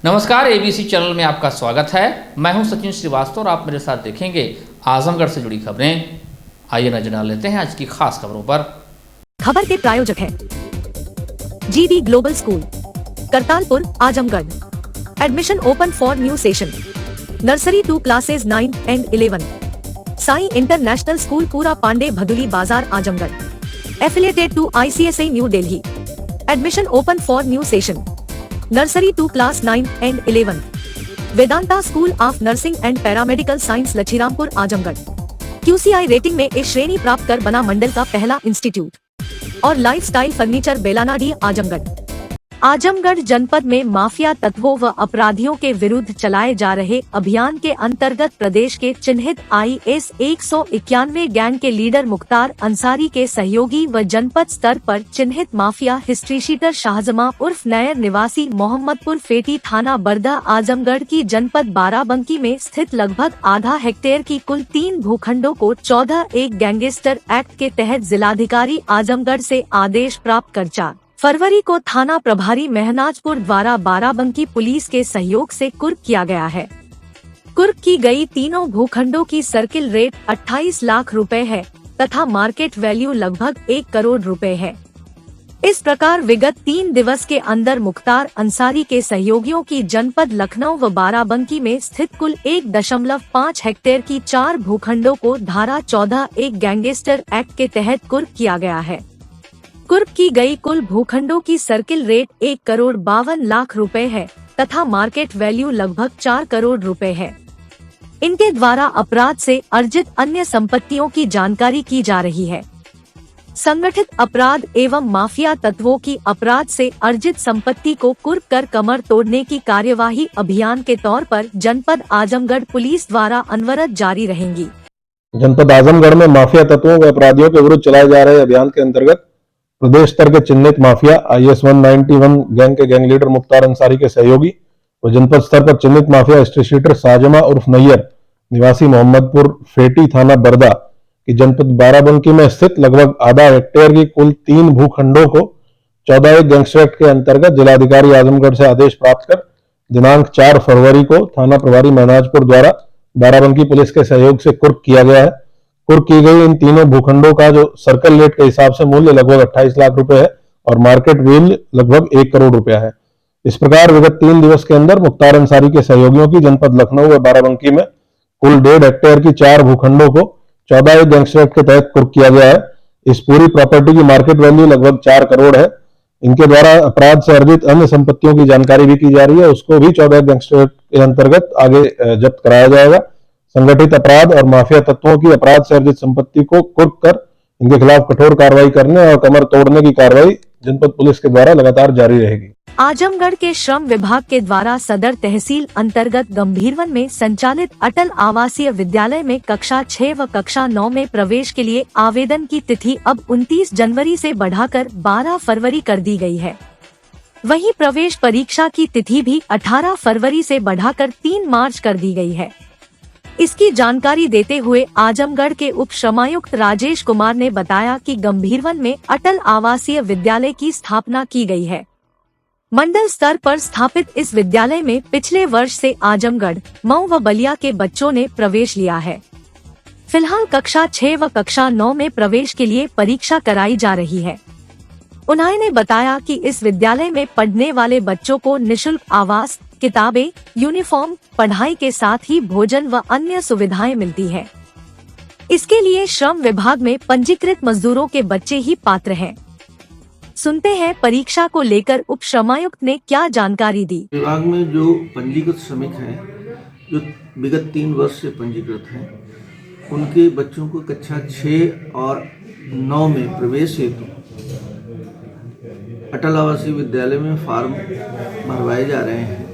नमस्कार, ABC channel में आपका स्वागत है। मैं हूं सचिन श्रीवास्तव और आप मेरे साथ देखेंगे आजमगढ़ से जुड़ी खबरें। आइए नजर डाल लेते हैं आज की खास खबरों पर। खबर के प्रायोजक हैं GD global school, Kartarpur, Azamgarh. Admission open for new session. Nursery to classes 9 and 11। Sai international school, Pura Pande, Bhaduli Bazar, Azamgarh. Affiliated to ICSI new Delhi. Admission open for new session. Nursery to class 9 and 11। Vedanta school of nursing and paramedical science, Lachhirampur, Azamgarh. QCI rating में A श्रेणी प्राप्त कर बना मंडल का पहला institute. और lifestyle furniture, बेलानाडी, Azamgarh. Azamgarh जनपद में माफिया तत्वों व अपराधियों के विरुद्ध चलाए जा रहे अभियान के अंतर्गत प्रदेश के चिन्हित IS 191 गैंग के लीडर मुख्तार अंसारी के सहयोगी व जनपद स्तर पर चिन्हित माफिया हिस्ट्री शीटर शाहजमा उर्फ नयर, निवासी मोहम्मदपुर फेटी, थाना बरदा, आजमगढ़ की जनपद बाराबंकी में स्थित लगभग आधा हेक्टेयर की कुल 3 भूखंडों को 14(1) गैंगस्टर एक्ट के तहत जिलाधिकारी आजमगढ़ से आदेश प्राप्त कर 4 फरवरी को थाना प्रभारी महनाजपुर द्वारा बाराबंकी पुलिस के सहयोग से कुर्क किया गया है। कुर्क की गई तीनों भूखंडों की सर्किल रेट 28 लाख रुपए है तथा मार्केट वैल्यू लगभग 1 करोड़ रुपए है। इस प्रकार विगत 3 दिवस के अंदर मुख्तार अंसारी के सहयोगियों की जनपद लखनऊ व बाराबंकी में स्थित कुल 1.5 हेक्टेयर की 4 भूखंडों को धारा 14(1) गैंगस्टर एक्ट के तहत कुर्क किया गया है। कुर्क की गई कुल भूखंडों की सर्किल रेट 1 करोड़ 52 लाख रुपए है तथा मार्केट वैल्यू लगभग 4 करोड़ रुपए है। इनके द्वारा अपराध से अर्जित अन्य संपत्तियों की जानकारी की जा रही है। संगठित अपराध एवं माफिया तत्वों की अपराध से अर्जित संपत्ति को कुर्क कर कमर तोड़ने की कार्यवाही अभियान के तौर पर जनपद आजमगढ़ पुलिस द्वारा अनवरत जारी रहेंगी। जनपद आजमगढ़ में माफिया तत्वों व अपराधियों के विरुद्ध चलाए जा रहे अभियान के अंतर्गत प्रदेश स्तर के चिन्हित माफिया IS 191 गैंग के गैंग लीडर मुख्तार अंसारी के सहयोगी व जनपद स्तर पर चिन्हित माफिया हिस्ट्री शीटर शाहजमा उर्फ नैयर, निवासी मोहम्मदपुर फेटी, थाना बरदा की जनपद बाराबंकी में स्थित लगभग आधा हेक्टेयर की कुल 3 भूखंडों को 14(1) गैंगस्टर एक्ट के अंतर्गत जिलाधिकारी आजमगढ़ से आदेश प्राप्त कर दिनांक 4 फरवरी को थाना प्रभारी महनाजपुर द्वारा बाराबंकी पुलिस के सहयोग से कुर्क किया गया है। कुर्क की गई इन तीनों भूखंडों का जो सर्कल रेट के हिसाब से मूल्य लगभग 28 लाख रुपए है और मार्केट वैल्यू लगभग 1 करोड़ रुपया है। इस प्रकार विगत 3 दिवस के अंदर मुख्तार अंसारी के सहयोगियों की जनपद लखनऊ व बाराबंकी में कुल 1.5 हेक्टेयर की 4 भूखंडों को 14(1) गैंगस्टर एक्ट के तहत कुर्क किया गया है। इस पूरी प्रॉपर्टी की मार्केट वैल्यू लगभग 4 करोड़ है। इनके द्वारा अपराध से अर्जित अन्य संपत्तियों की जानकारी भी की जा रही है, उसको भी 14 गैंगस्टर एक्ट के अंतर्गत आगे जब्त कराया जाएगा। संगठित अपराध और माफिया तत्वों की अपराध से अर्जित संपत्ति को कुर्क कर इनके खिलाफ कठोर कार्रवाई करने और कमर तोड़ने की कार्रवाई जनपद पुलिस के द्वारा लगातार जारी रहेगी। आजमगढ़ के श्रम विभाग के द्वारा सदर तहसील अंतर्गत गंभीरवन में संचालित अटल आवासीय विद्यालय में कक्षा 6 व कक्षा 9 में प्रवेश के लिए आवेदन की तिथि अब 29 जनवरी से बढ़ाकर 12 फरवरी कर दी गई है। वहीं प्रवेश परीक्षा की तिथि भी 18 फरवरी से बढ़ाकर 3 मार्च कर दी गई है। इसकी जानकारी देते हुए आजमगढ़ के उप श्रमायुक्त राजेश कुमार ने बताया कि गंभीरवन में अटल आवासीय विद्यालय की स्थापना की गई है। मंडल स्तर पर स्थापित इस विद्यालय में पिछले वर्ष से आजमगढ़, मऊ व बलिया के बच्चों ने प्रवेश लिया है। फिलहाल कक्षा 6 व कक्षा 9 में प्रवेश के लिए परीक्षा कराई जा रही है। उन्होंने बताया कि इस विद्यालय में पढ़ने वाले बच्चों को निःशुल्क आवास, किताबें, यूनिफॉर्म, पढ़ाई के साथ ही भोजन व अन्य सुविधाएं मिलती है। इसके लिए श्रम विभाग में पंजीकृत मजदूरों के बच्चे ही पात्र हैं। सुनते हैं परीक्षा को लेकर उप श्रमायुक्त ने क्या जानकारी दी। विभाग में जो पंजीकृत श्रमिक हैं, जो विगत 3 वर्ष से पंजीकृत हैं, उनके बच्चों को कक्षा 6 और 9 में प्रवेश हेतु अटल आवासीय विद्यालय में फॉर्म भरवाए जा रहे हैं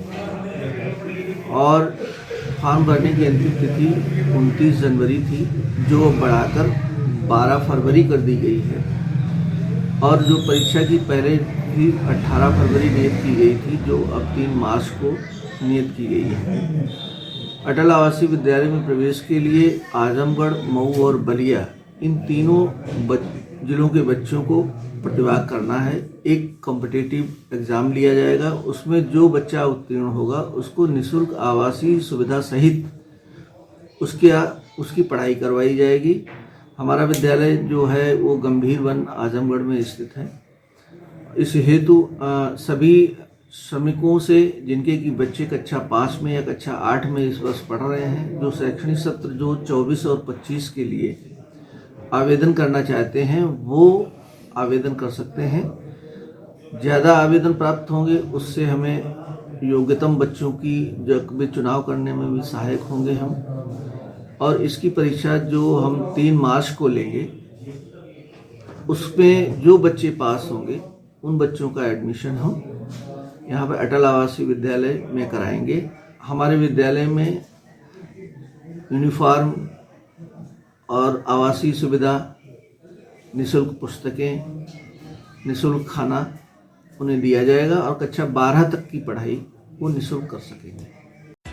और फॉर्म भरने की अंतिम तिथि 29 जनवरी थी, जो बढ़ाकर 12 फरवरी कर दी गई है। और जो परीक्षा की पहले भी 18 फरवरी नियत की गई थी, जो अब 3 मार्च को नियत की गई है। अटल आवासीय विद्यालय में प्रवेश के लिए आजमगढ़, मऊ और बलिया इन तीनों जिलों के बच्चों को प्रतिभाग करना है। एक कॉम्पिटिटिव एग्ज़ाम लिया जाएगा, उसमें जो बच्चा उत्तीर्ण होगा उसको निःशुल्क आवासीय सुविधा सहित उसकी पढ़ाई करवाई जाएगी। हमारा विद्यालय जो है वो गंभीर वन आजमगढ़ में स्थित है। इस हेतु सभी श्रमिकों से जिनके कि बच्चे कक्षा 5 में या कक्षा 8 में इस वर्ष पढ़ रहे हैं, जो शैक्षणिक सत्र जो 24 और 25 के लिए आवेदन करना चाहते हैं वो आवेदन कर सकते हैं। ज़्यादा आवेदन प्राप्त होंगे उससे हमें योग्यतम बच्चों की जो चुनाव करने में भी सहायक होंगे हम। और इसकी परीक्षा जो हम 3 मार्च को लेंगे उसमें जो बच्चे पास होंगे उन बच्चों का एडमिशन हम यहाँ पर अटल आवासीय विद्यालय में कराएंगे। हमारे विद्यालय में यूनिफॉर्म और आवासीय सुविधा, निःशुल्क पुस्तकें, निःशुल्क खाना उन्हें दिया जाएगा और कक्षा 12 तक की पढ़ाई वो निःशुल्क कर सकेंगे।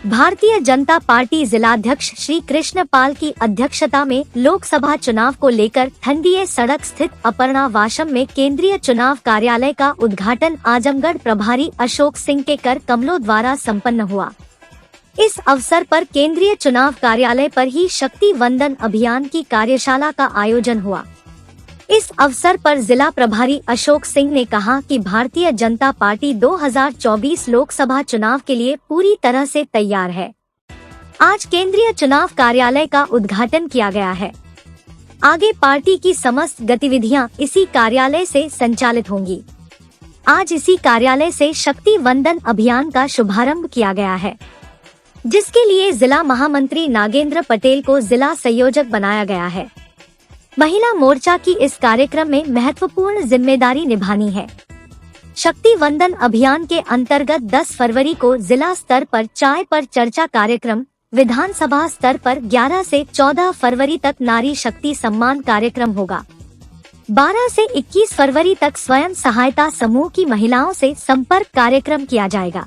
भारतीय जनता पार्टी जिलाध्यक्ष श्री कृष्ण पाल की अध्यक्षता में लोकसभा चुनाव को लेकर ठंडिये सड़क स्थित अपर्णा वाशम में केंद्रीय चुनाव कार्यालय का उद्घाटन आजमगढ़ प्रभारी अशोक सिंह के कर कमलों द्वारा संपन्न हुआ। इस अवसर पर केंद्रीय चुनाव कार्यालय पर ही शक्ति वंदन अभियान की कार्यशाला का आयोजन हुआ। इस अवसर पर जिला प्रभारी अशोक सिंह ने कहा कि भारतीय जनता पार्टी 2024 लोकसभा चुनाव के लिए पूरी तरह से तैयार है। आज केंद्रीय चुनाव कार्यालय का उद्घाटन किया गया है। आगे पार्टी की समस्त गतिविधियां इसी कार्यालय से संचालित होंगी। आज इसी कार्यालय से शक्ति वंदन अभियान का शुभारंभ किया गया है, जिसके लिए जिला महामंत्री नागेंद्र पटेल को जिला संयोजक बनाया गया है। महिला मोर्चा की इस कार्यक्रम में महत्वपूर्ण जिम्मेदारी निभानी है। शक्ति वंदन अभियान के अंतर्गत 10 फरवरी को जिला स्तर पर चाय पर चर्चा कार्यक्रम, विधानसभा स्तर पर 11 से 14 फरवरी तक नारी शक्ति सम्मान कार्यक्रम होगा। 12 से 21 फरवरी तक स्वयं सहायता समूह की महिलाओं से संपर्क कार्यक्रम किया जाएगा।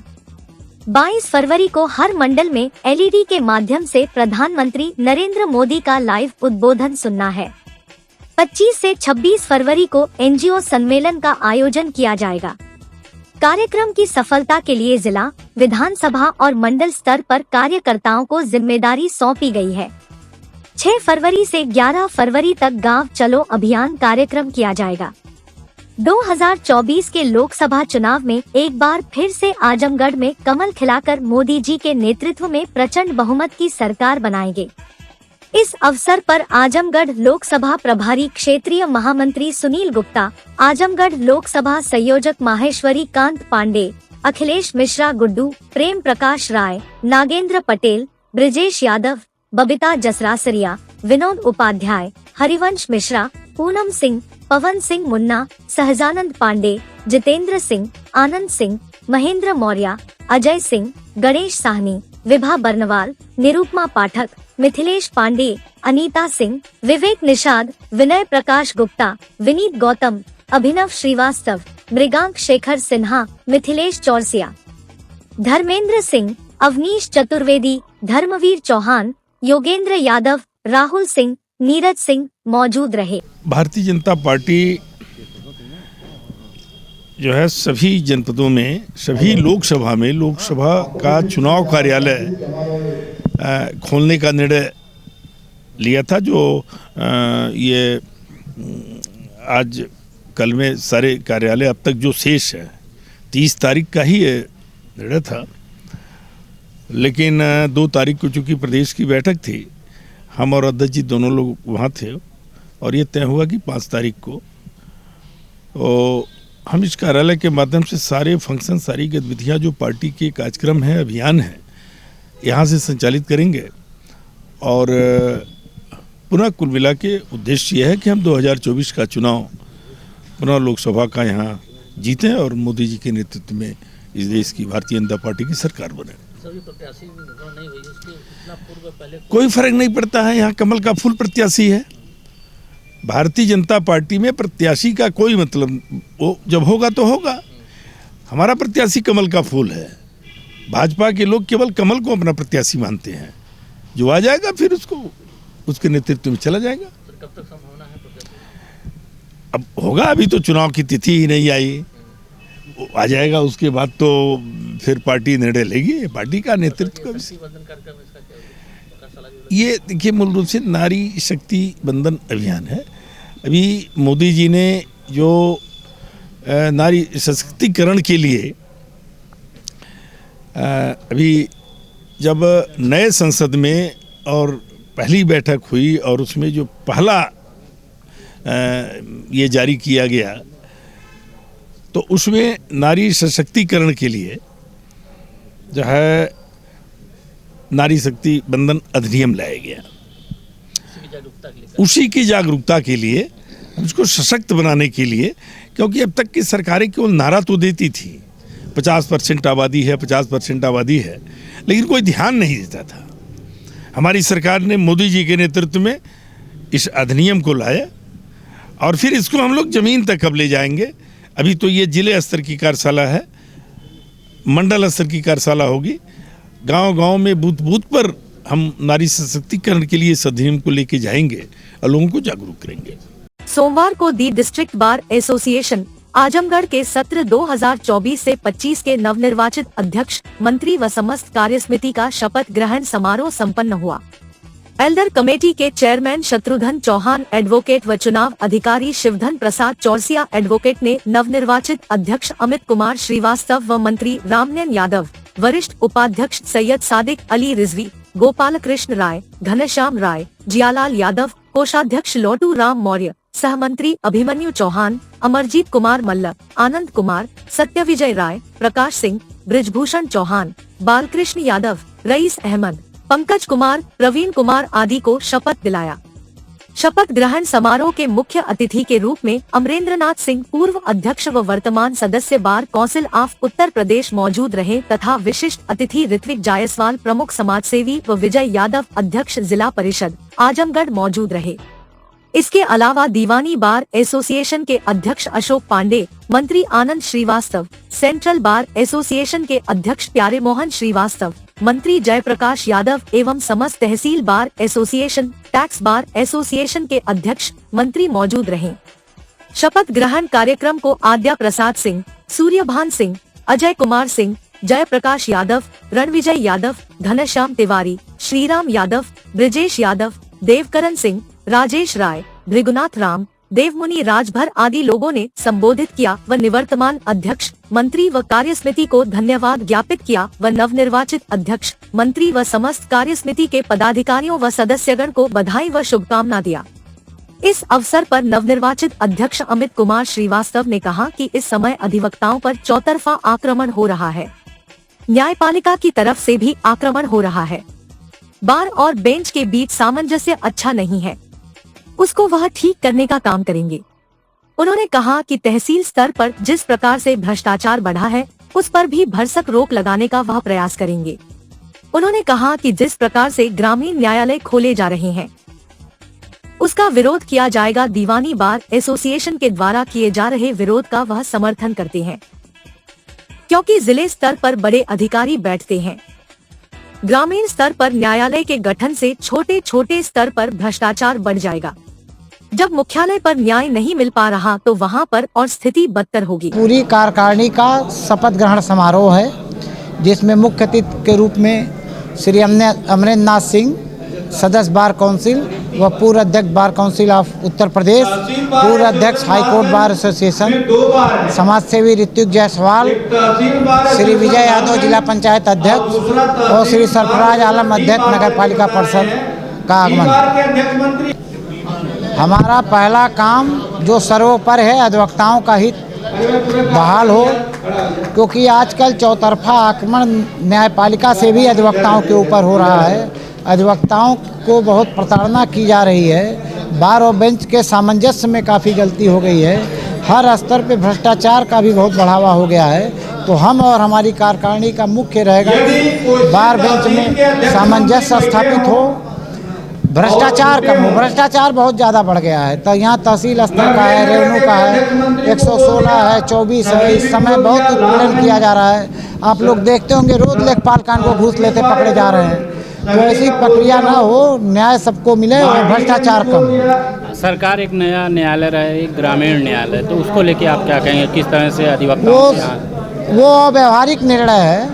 22 फरवरी को हर मंडल में LED के माध्यम से प्रधानमंत्री नरेंद्र मोदी का लाइव उद्बोधन सुनना है। 25 से 26 फरवरी को NGO सम्मेलन का आयोजन किया जाएगा। कार्यक्रम की सफलता के लिए जिला, विधानसभा और मंडल स्तर पर कार्यकर्ताओं को जिम्मेदारी सौंपी गई है। 6 फरवरी से 11 फरवरी तक गांव चलो अभियान कार्यक्रम किया जाएगा। 2024 के लोकसभा चुनाव में एक बार फिर से आजमगढ़ में कमल खिलाकर मोदी जी के नेतृत्व में प्रचंड बहुमत की सरकार बनाएंगे। इस अवसर पर आजमगढ़ लोकसभा प्रभारी क्षेत्रीय महामंत्री सुनील गुप्ता, आजमगढ़ लोकसभा संयोजक माहेश्वरी कांत पांडे, अखिलेश मिश्रा गुड्डू, प्रेम प्रकाश राय, नागेंद्र पटेल, ब्रिजेश यादव, बबीता जसरासरिया, विनोद उपाध्याय, हरिवंश मिश्रा, पूनम सिंह, पवन सिंह मुन्ना, सहजानंद पांडे, जितेंद्र सिंह, आनंद सिंह, महेंद्र मौर्य, अजय सिंह, गणेश साहनी, विभा बर्नवाल, निरूपमा पाठक, मिथिलेश पांडे, अनीता सिंह, विवेक निषाद, विनय प्रकाश गुप्ता, विनीत गौतम, अभिनव श्रीवास्तव, मृगांक शेखर सिन्हा, मिथिलेश चौरसिया, धर्मेंद्र सिंह, अवनीश चतुर्वेदी, धर्मवीर चौहान, योगेंद्र यादव, राहुल सिंह, नीरज सिंह मौजूद रहे। भारतीय जनता पार्टी जो है सभी जनपदों में, सभी लोकसभा में लोकसभा का चुनाव कार्यालय खोलने का निर्णय लिया था, जो ये आज कल में सारे कार्यालय अब तक जो शेष है 30 तारीख का ही ये निर्णय था। लेकिन 2 तारीख को चूँकि प्रदेश की बैठक थी, हम और अध्यक्ष जी दोनों लोग वहाँ थे और ये तय हुआ कि 5 तारीख को तो हम इस कार्यालय के माध्यम से सारे फंक्शन, सारी गतिविधियाँ जो पार्टी के कार्यक्रम है, अभियान है, यहाँ से संचालित करेंगे। और पुनः कुल मिला के उद्देश्य यह है कि हम 2024 का चुनाव पुनः लोकसभा का यहाँ जीतें और मोदी जी के नेतृत्व में इस देश की भारतीय जनता पार्टी की सरकार बने। कोई फर्क नहीं पड़ता है, यहाँ कमल का फूल प्रत्याशी है। भारतीय जनता पार्टी में प्रत्याशी का कोई मतलब, वो जब होगा तो होगा। हमारा प्रत्याशी कमल का फूल है। भाजपा के लोग केवल कमल को अपना प्रत्याशी मानते हैं। जो आ जाएगा फिर उसको उसके नेतृत्व में चला जाएगा। कब तक संभावना अब होगा, अभी तो चुनाव की तिथि ही नहीं आई, आ जाएगा उसके बाद तो फिर पार्टी निर्णय लेगी, पार्टी का नेतृत्व का विषय। ये देखिए मूल रूप से नारी शक्ति बंधन अभियान है। अभी मोदी जी ने जो नारी सशक्तिकरण के लिए अभी जब नए संसद में और पहली बैठक हुई और उसमें जो पहला ये जारी किया गया, तो उसमें नारी सशक्तिकरण के लिए जो है नारी शक्ति बंधन अधिनियम लाया गया, उसी की जागरूकता के लिए, उसको सशक्त बनाने के लिए। क्योंकि अब तक की सरकारें केवल नारा तो देती थी 50% आबादी है, 50% आबादी है, लेकिन कोई ध्यान नहीं देता था। हमारी सरकार ने मोदी जी के नेतृत्व में इस अधिनियम को लाया और फिर इसको हम लोग ज़मीन तक अब ले जाएंगे। अभी तो ये जिले स्तर की कार्यशाला है, मंडल स्तर की कार्यशाला होगी, गांव-गांव में बूथ-बूथ पर हम नारी सशक्तिकरण के लिए इस अधिनियम को लेके जाएंगे और लोगों को जागरूक करेंगे। सोमवार को दी डिस्ट्रिक्ट बार एसोसिएशन आजमगढ़ के सत्र 2024 से 25 के नवनिर्वाचित अध्यक्ष, मंत्री व समस्त कार्यसमिति का शपथ ग्रहण समारोह संपन्न हुआ। एल्डर कमेटी के चेयरमैन शत्रुघ्न चौहान एडवोकेट व चुनाव अधिकारी शिवधन प्रसाद चौरसिया एडवोकेट ने नवनिर्वाचित अध्यक्ष अमित कुमार श्रीवास्तव व मंत्री रामनयन यादव, वरिष्ठ उपाध्यक्ष सैयद सादिक अली रिजवी, गोपाल कृष्ण राय, घनश्याम राय, जियालाल यादव, कोषाध्यक्ष लोटू राम मौर्य, सहमंत्री अभिमन्यु चौहान, अमरजीत कुमार मल्ल, आनंद कुमार, सत्यविजय राय, प्रकाश सिंह, ब्रिजभूषण चौहान, बालकृष्ण यादव, रईस अहमद, पंकज कुमार, प्रवीण कुमार आदि को शपथ दिलाया। शपथ ग्रहण समारोह के मुख्य अतिथि के रूप में अमरेंद्रनाथ सिंह पूर्व अध्यक्ष व वर्तमान सदस्य bar council of Uttar Pradesh मौजूद रहे तथा विशिष्ट अतिथि ऋत्विक जायसवाल प्रमुख समाजसेवी व विजय यादव अध्यक्ष जिला परिषद आजमगढ़ मौजूद रहे। इसके अलावा दीवानी बार एसोसिएशन के अध्यक्ष अशोक पांडे, मंत्री आनंद श्रीवास्तव, सेंट्रल बार एसोसिएशन के अध्यक्ष प्यारे मोहन श्रीवास्तव, मंत्री जयप्रकाश यादव एवं समस्त तहसील bar association, tax bar association के अध्यक्ष, मंत्री मौजूद रहे। शपथ ग्रहण कार्यक्रम को आद्या प्रसाद सिंह, सूर्यभान सिंह, अजय कुमार सिंह, जयप्रकाश यादव, रणविजय यादव, घनश्याम तिवारी, श्रीराम यादव, ब्रिजेश यादव, देवकरण सिंह, राजेश राय, भृगुनाथ राम, देवमुनि राजभर आदि लोगों ने संबोधित किया व निवर्तमान अध्यक्ष, मंत्री व कार्यसमिति को धन्यवाद ज्ञापित किया व नवनिर्वाचित अध्यक्ष, मंत्री व समस्त कार्यसमिति के पदाधिकारियों व सदस्यगण को बधाई व शुभकामना दिया। इस अवसर पर नवनिर्वाचित अध्यक्ष अमित कुमार श्रीवास्तव ने कहा कि इस समय अधिवक्ताओं पर चौतरफा आक्रमण हो रहा है, न्यायपालिका की तरफ से भी आक्रमण हो रहा है। बार और बेंच के बीच सामंजस्य अच्छा नहीं है, उसको वह ठीक करने का काम करेंगे। उन्होंने कहा कि तहसील स्तर पर जिस प्रकार से भ्रष्टाचार बढ़ा है, उस पर भी भरसक रोक लगाने का वह प्रयास करेंगे। उन्होंने कहा कि जिस प्रकार से ग्रामीण न्यायालय खोले जा रहे हैं, उसका विरोध किया जाएगा। दीवानी बार एसोसिएशन के द्वारा किए जा रहे विरोध का वह समर्थन करते हैं, क्योंकि जिले स्तर पर बड़े अधिकारी बैठते हैं। ग्रामीण स्तर पर न्यायालय के गठन से छोटे छोटे स्तर पर भ्रष्टाचार बढ़ जाएगा। जब मुख्यालय पर न्याय नहीं मिल पा रहा तो वहां पर और स्थिति बदतर होगी। पूरी कार्यकारिणी का शपथ ग्रहण समारोह है, जिसमें मुख्य अतिथि के रूप में श्री अमरेंद्रनाथ सिंह, सदस्य बार काउंसिल व पूर्व अध्यक्ष bar council of Uttar Pradesh, पूर्व अध्यक्ष हाई कोर्ट बार एसोसिएशन, समाजसेवी ऋत्विक जायसवाल, श्री विजय यादव जिला पंचायत अध्यक्ष और श्री सरफराज आलम अध्यक्ष नगर पालिका परिषद का आगमन। हमारा पहला काम जो सर्वोपरि है, अधिवक्ताओं का हित बहाल हो, क्योंकि आजकल चौतरफा आक्रमण न्यायपालिका से भी अधिवक्ताओं के ऊपर हो रहा है। अधिवक्ताओं को बहुत प्रताड़ना की जा रही है। बार और बेंच के सामंजस्य में काफ़ी गलती हो गई है। हर स्तर पे भ्रष्टाचार का भी बहुत बढ़ावा हो गया है। तो हम और हमारी कार्यकारिणी का मुख्य रहेगा कि बार बेंच में सामंजस्य स्थापित हो, भ्रष्टाचार कम हो। भ्रष्टाचार बहुत ज़्यादा बढ़ गया है। तो यहाँ तहसील स्तर का है, रेवन्यू का है, 116 है, 24 है। इस समय बहुत उत्पीड़न किया जा रहा है। आप लोग देखते होंगे रोज लेखपाल कान को घूस लेते पकड़े जा रहे हैं। तो ऐसी प्रक्रिया ना हो, न्याय सबको मिले और भ्रष्टाचार कम। सरकार एक नया न्यायालय रहे, ग्रामीण न्यायालय, तो उसको लेके आप क्या कहेंगे, किस तरह से अधिवक्ताओं के यहाँ? वो व्यवहारिक निर्णय है,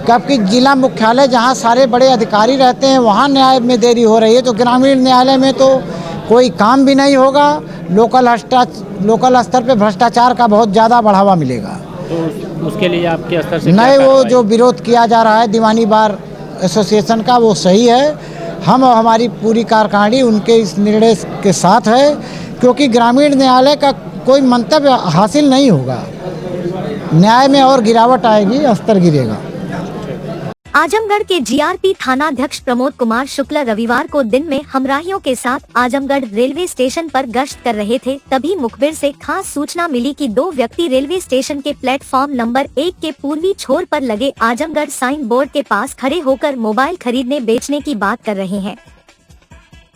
क्योंकि जिला मुख्यालय जहाँ सारे बड़े अधिकारी रहते हैं वहाँ न्याय में देरी हो रही है, तो ग्रामीण न्यायालय में तो कोई काम भी नहीं होगा। लोकल स्तर पे भ्रष्टाचार का बहुत ज़्यादा बढ़ावा मिलेगा। तो उसके लिए आपके स्तर से नहीं, वो जो विरोध किया जा रहा है दीवानी बार एसोसिएशन का, वो सही है। हम और हमारी पूरी कार्यकारिणी उनके इस निर्णय के साथ है, क्योंकि ग्रामीण न्यायालय का कोई मंतव्य हासिल नहीं होगा, न्याय में और गिरावट आएगी, स्तर गिरेगा। आजमगढ़ के जीआरपी थानाध्यक्ष प्रमोद कुमार शुक्ला रविवार को दिन में हमराहियों के साथ आजमगढ़ रेलवे स्टेशन पर गश्त कर रहे थे, तभी मुखबिर से खास सूचना मिली कि 2 व्यक्ति रेलवे स्टेशन के प्लेटफॉर्म नंबर 1 के पूर्वी छोर पर लगे आजमगढ़ साइन बोर्ड के पास खड़े होकर मोबाइल खरीदने बेचने की बात कर रहे हैं।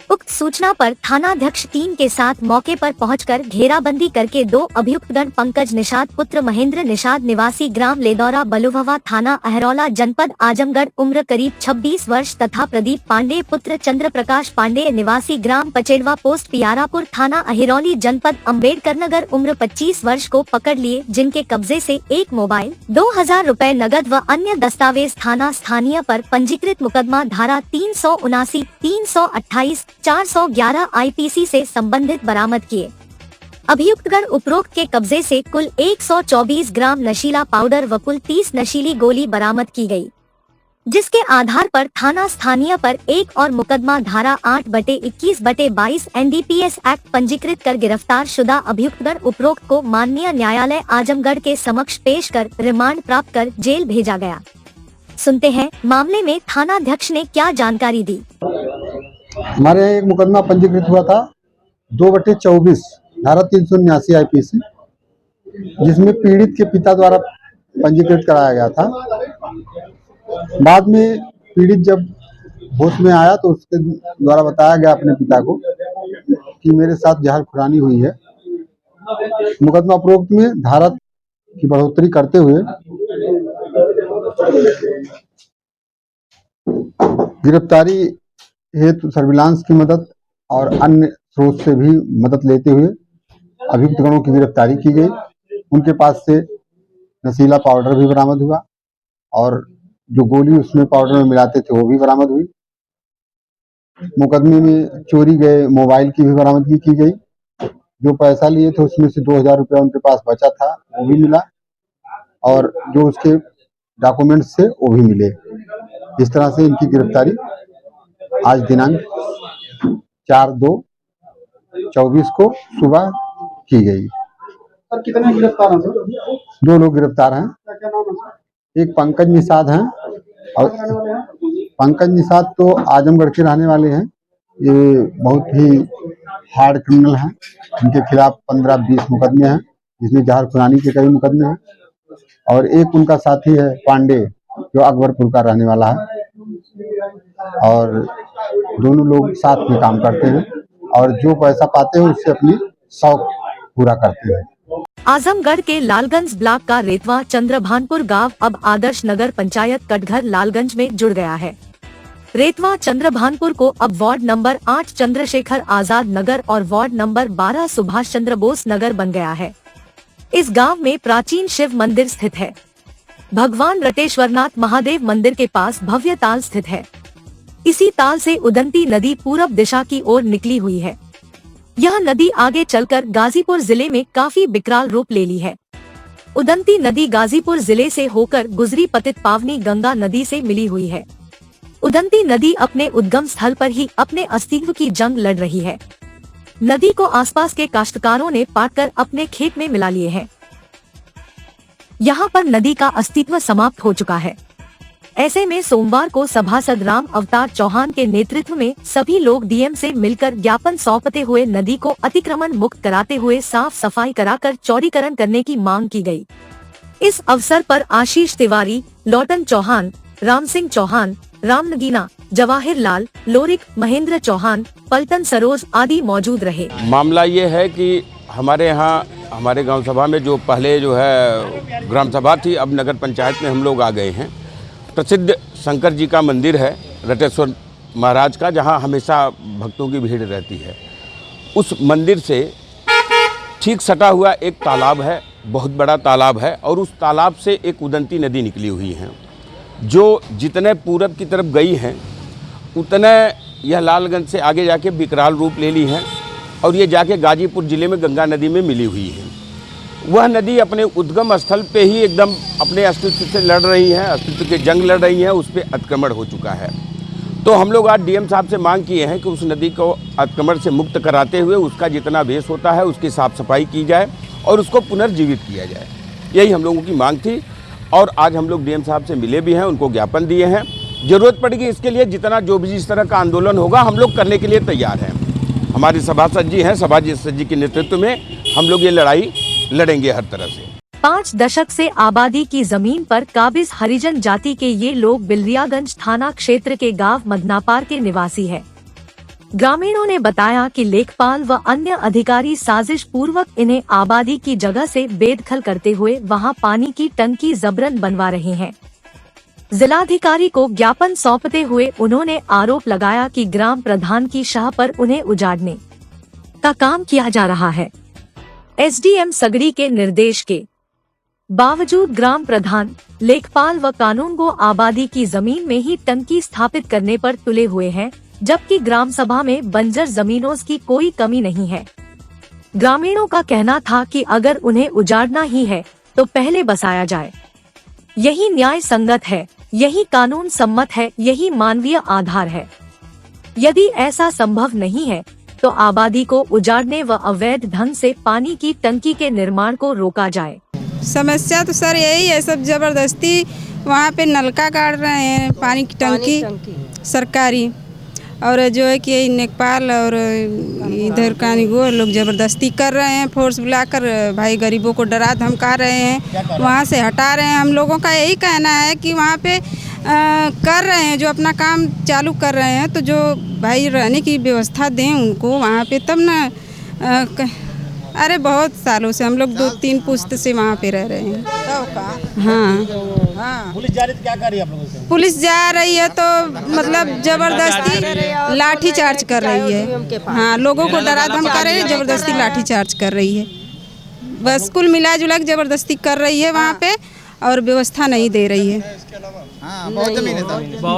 उक्त सूचना पर थानाध्यक्ष टीम के साथ मौके पर पहुंचकर घेराबंदी करके 2 अभियुक्तगण पंकज निषाद पुत्र महेंद्र निषाद निवासी ग्राम लेदौरा बलुभवा थाना अहरौला जनपद आजमगढ़ उम्र करीब 26 वर्ष तथा प्रदीप पांडे पुत्र चंद्र प्रकाश पांडे निवासी ग्राम पचेड़वा पोस्ट पियारापुर थाना अहिरौली जनपद अम्बेडकर नगर उम्र 25 वर्ष को पकड़ लिए, जिनके कब्जे से 1 मोबाइल, 2000 रुपए नगद व अन्य दस्तावेज थाना स्थानीय पर पंजीकृत मुकदमा धारा 379, 328, 411 आईपीसी से संबंधित बरामद किए। अभियुक्तगण उपरोक्त के कब्जे से कुल 124 ग्राम नशीला पाउडर व कुल 30 नशीली गोली बरामद की गई, जिसके आधार पर थाना स्थानीय पर एक और मुकदमा धारा 8/21/22 एनडीपीएस एक्ट पंजीकृत कर गिरफ्तार शुदा अभियुक्तगण उपरोक्त को माननीय न्यायालय आजमगढ़ के समक्ष पेश कर रिमांड प्राप्त कर जेल भेजा गया। सुनते हैं मामले में थानाध्यक्ष ने क्या जानकारी दी। हमारे यहाँ एक मुकदमा पंजीकृत हुआ था 2/24 धारा 379 आईपीसी, जिसमें पीड़ित के पिता द्वारा पंजीकृत कराया गया था। बाद में पीड़ित जब होश में आया तो उसके द्वारा बताया गया अपने पिता को कि मेरे साथ जहर खुरानी हुई है। मुकदमा उपरोक्त में धारा की बढ़ोतरी करते हुए गिरफ्तारी हेतु सर्विलांस की मदद और अन्य स्रोत से भी मदद लेते हुए अभियुक्तगणों की गिरफ्तारी की गई। उनके पास से नशीला पाउडर भी बरामद हुआ और जो गोली उसमें पाउडर में मिलाते थे वो भी बरामद हुई। मुकदमे में चोरी गए मोबाइल की भी बरामदगी की गई। जो पैसा लिए थे उसमें से 2000 रुपया उनके पास बचा था वो भी मिला और जो उसके डॉक्यूमेंट्स थे वो भी मिले। इस तरह से इनकी गिरफ्तारी आज दिनांक 4/2/24 को सुबह की गई। सर कितने गिरफ्तार हैं सर? 2 लोग गिरफ्तार हैं। क्या नाम है सर? एक पंकज निषाद हैं और पंकज निषाद तो आजमगढ़ के रहने वाले हैं। ये बहुत ही हार्ड क्रिमिनल हैं। इनके खिलाफ 15-20 मुकदमे हैं, जिसमें जहर खुरानी के कई मुकदमे हैं। और एक उनका साथी है पांडे, जो अकबरपुर का रहने वाला है, और दोनों लोग साथ में काम करते हैं और जो पैसा पाते हैं उससे अपनी शौक पूरा करते हैं। आजमगढ़ के लालगंज ब्लॉक का रेतवा चंद्रभानपुर गांव अब आदर्श नगर पंचायत कटघर लालगंज में जुड़ गया है। रेतवा चंद्रभानपुर को अब वार्ड नंबर 8 चंद्रशेखर आजाद नगर और वार्ड नंबर 12 सुभाष चंद्र बोस नगर बन गया है। इस गांव में प्राचीन शिव मंदिर स्थित है। भगवान रटेश्वरनाथ महादेव मंदिर के पास भव्य ताल स्थित है। इसी ताल से उदंती नदी पूरब दिशा की ओर निकली हुई है। यह नदी आगे चलकर गाजीपुर जिले में काफी विकराल रूप ले ली है। उदंती नदी गाजीपुर जिले से होकर गुजरी पतित पावनी गंगा नदी से मिली हुई है। उदंती नदी अपने उद्गम स्थल पर ही अपने अस्तित्व की जंग लड़ रही है। नदी को आसपास के काश्तकारों ने पाटकर अपने खेत में मिला लिए हैं। यहाँ पर नदी का अस्तित्व समाप्त हो चुका है। ऐसे में सोमवार को सभासद राम अवतार चौहान के नेतृत्व में सभी लोग डीएम से मिलकर ज्ञापन सौंपते हुए नदी को अतिक्रमण मुक्त कराते हुए साफ सफाई कराकर चौड़ीकरण करने की मांग की गई। इस अवसर पर आशीष तिवारी, लौटन चौहान, राम सिंह चौहान, राम नगीना, जवाहिर लाल, लोरिक, महेंद्र चौहान, पलटन सरोज आदि मौजूद रहे। मामला ये है कि हमारे यहाँ हमारे गांव सभा में जो पहले जो है ग्राम सभा थी, अब नगर पंचायत में हम लोग आ गए हैं। प्रसिद्ध शंकर जी का मंदिर है रटेश्वर महाराज का, जहाँ हमेशा भक्तों की भीड़ रहती है। उस मंदिर से ठीक सटा हुआ एक तालाब है, बहुत बड़ा तालाब है, और उस तालाब से एक उदंती नदी निकली हुई है, जो जितने पूरब की तरफ गई हैं उतने यह लालगंज से आगे जाके विकराल रूप ले ली है, और ये जाके गाजीपुर ज़िले में गंगा नदी में मिली हुई है। वह नदी अपने उद्गम स्थल पे ही एकदम अपने अस्तित्व से लड़ रही है, अस्तित्व के जंग लड़ रही है, उस पर अतिक्रमण हो चुका है। तो हम लोग आज डीएम साहब से मांग किए हैं कि उस नदी को अतिक्रमण से मुक्त कराते हुए उसका जितना वेश होता है उसकी साफ़ सफाई की जाए और उसको पुनर्जीवित किया जाए। यही हम लोगों की मांग थी, और आज हम लोग डीएम साहब से मिले भी हैं, उनको ज्ञापन दिए हैं। ज़रूरत पड़ेगी इसके लिए जितना जो भी इस तरह का आंदोलन होगा हम लोग करने के लिए तैयार हैं। हमारे सभासद जी हैं, सभासद जी के नेतृत्व में हम लोग ये लड़ाई लड़ेंगे हर तरह से। 5 दशक से आबादी की जमीन पर काबिज हरिजन जाति के ये लोग बिलरियागंज थाना क्षेत्र के गांव मदनापार के निवासी है। ग्रामीणों ने बताया कि लेखपाल व अन्य अधिकारी साजिश पूर्वक इन्हें आबादी की जगह से बेदखल करते हुए वहां पानी की टंकी जबरन बनवा रहे हैं। जिलाधिकारी को ज्ञापन सौंपते हुए उन्होंने आरोप लगाया कि ग्राम प्रधान की शाह पर उन्हें उजाड़ने का काम किया जा रहा है। एसडीएम सगड़ी के निर्देश के बावजूद ग्राम प्रधान, लेखपाल व कानूनगो आबादी की जमीन में ही टंकी स्थापित करने पर तुले हुए हैं, जबकि ग्राम सभा में बंजर जमीनों की कोई कमी नहीं है। ग्रामीणों का कहना था कि अगर उन्हें उजाड़ना ही है तो पहले बसाया जाए। यही न्याय संगत है, यही कानून सम्मत है, यही मानवीय आधार है। यदि ऐसा संभव नहीं है तो आबादी को उजाड़ने व अवैध ढंग से पानी की टंकी के निर्माण को रोका जाए। समस्या तो सर यही है, सब जबरदस्ती वहाँ पे नलका गाड़ रहे हैं, पानी की टंकी सरकारी, और जो है कि लेखपाल और इधर कानूनगो लोग जबरदस्ती कर रहे हैं, फोर्स बुलाकर भाई गरीबों को डरा धमका रहे हैं, वहाँ से हटा रहे हैं। हम लोगों का यही कहना है कि वहाँ पे कर रहे हैं जो अपना काम चालू कर रहे हैं, तो जो भाई रहने की व्यवस्था दें उनको वहाँ पे, तब ना अरे बहुत सालों से हम लोग 2-3 पुश्त से वहाँ पे रह रहे हैं। हाँ, पुलिस जा रही है, क्या कर रही है आप लोगों से? पुलिस जा रही है तो मतलब जबरदस्ती लाठी चार्ज कर रही है। हाँ, लोगों को डरा धमका रही है, जबरदस्ती लाठी चार्ज कर रही है। बस कुल मिला जुला जबरदस्ती कर रही है वहाँ पे, और व्यवस्था नहीं दे रही है।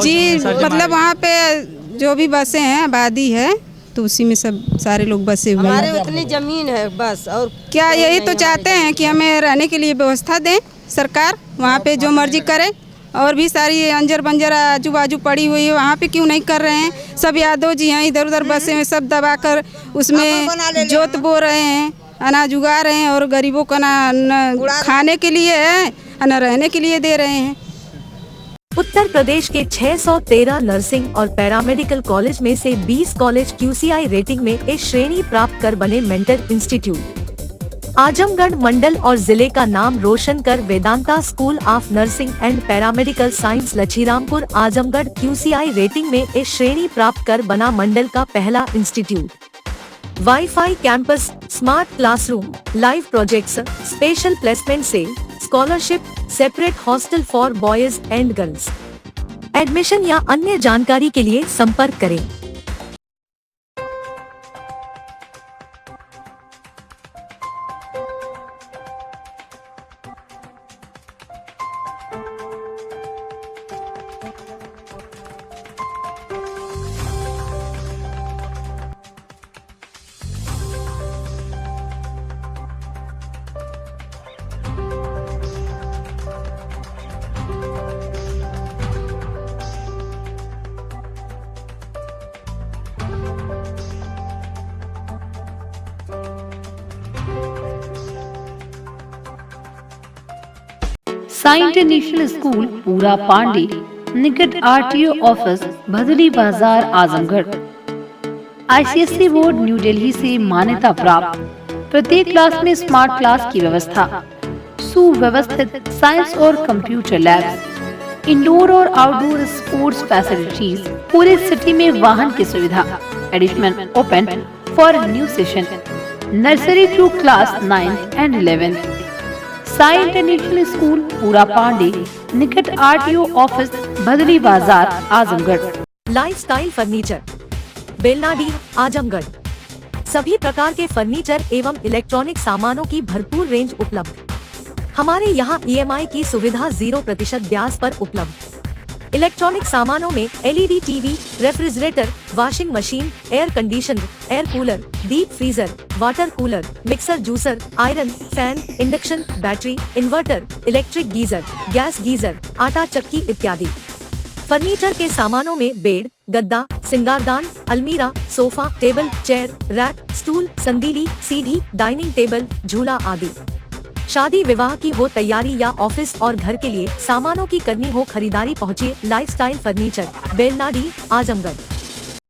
जी, मतलब वहाँ पे जो भी बसें हैं, आबादी है, तो उसी में सब सारे लोग बसे हुए हैं। हमारे उतनी जमीन है बस, और क्या यही तो चाहते हैं कि हमें रहने के लिए व्यवस्था दें सरकार, वहाँ पे जो मर्जी करे। और भी सारी अंजर बंजर आजू बाजू पड़ी हुई है, वहाँ पे क्यों नहीं कर रहे हैं? सब यादव जी हैं, इधर उधर बसे हुए, सब दबाकर उसमें जोत बो रहे हैं, अनाज उगा रहे हैं, और गरीबों को न खाने के लिए है न रहने के लिए दे रहे हैं। उत्तर प्रदेश के 613 नर्सिंग और पैरामेडिकल कॉलेज में से 20 कॉलेज QCI रेटिंग में ए श्रेणी प्राप्त कर बने मेंटर इंस्टीट्यूट। आजमगढ़ मंडल और जिले का नाम रोशन कर Vedanta school of nursing and paramedical science Lachhirampur Azamgarh QCI rating में ए श्रेणी प्राप्त कर बना मंडल का पहला institute. Wifi campus, smart classroom, live projects, special placement से scholarship, separate hostel for boys and girls. Admission या अन्य जानकारी के लिए संपर्क करें। साई इंटरनेशनल स्कूल पूरा पांडे निकट RTO office Bhadli Bazar Azamgarh. ICSE board new Delhi से मान्यता प्राप्त। प्रत्येक क्लास में स्मार्ट क्लास की व्यवस्था, सुव्यवस्थित साइंस और कंप्यूटर लैब्स, इंडोर और आउटडोर स्पोर्ट्स फैसिलिटीज, पूरे सिटी में वाहन की सुविधा। Admission open for new session nursery to class 9 and 11। Sai international school Pura Pande निकट RTO office Bhadli Bazar Azamgarh. Lifestyle furniture, Belnadi, Azamgarh. सभी प्रकार के फर्नीचर एवं इलेक्ट्रॉनिक सामानों की भरपूर रेंज उपलब्ध। हमारे यहाँ EMI की सुविधा 0% ब्याज पर उपलब्ध। इलेक्ट्रॉनिक सामानों में LED TV, refrigerator, washing machine, air conditioner, air cooler, deep freezer, water cooler, mixer juicer, iron, fan, induction, battery, inverter, electric geyser, gas geyser, आटा चक्की इत्यादि। फर्नीचर के सामानों में बेड, गद्दा, सिंगारदान, अलमीरा, sofa, table, chair, rack, stool, संदीली, सीढ़ी, डाइनिंग टेबल, झूला आदि। शादी विवाह की हो तैयारी या ऑफिस और घर के लिए सामानों की करनी हो खरीदारी, पहुंचिए लाइफस्टाइल फर्नीचर, बेलनाडी, आजमगढ़।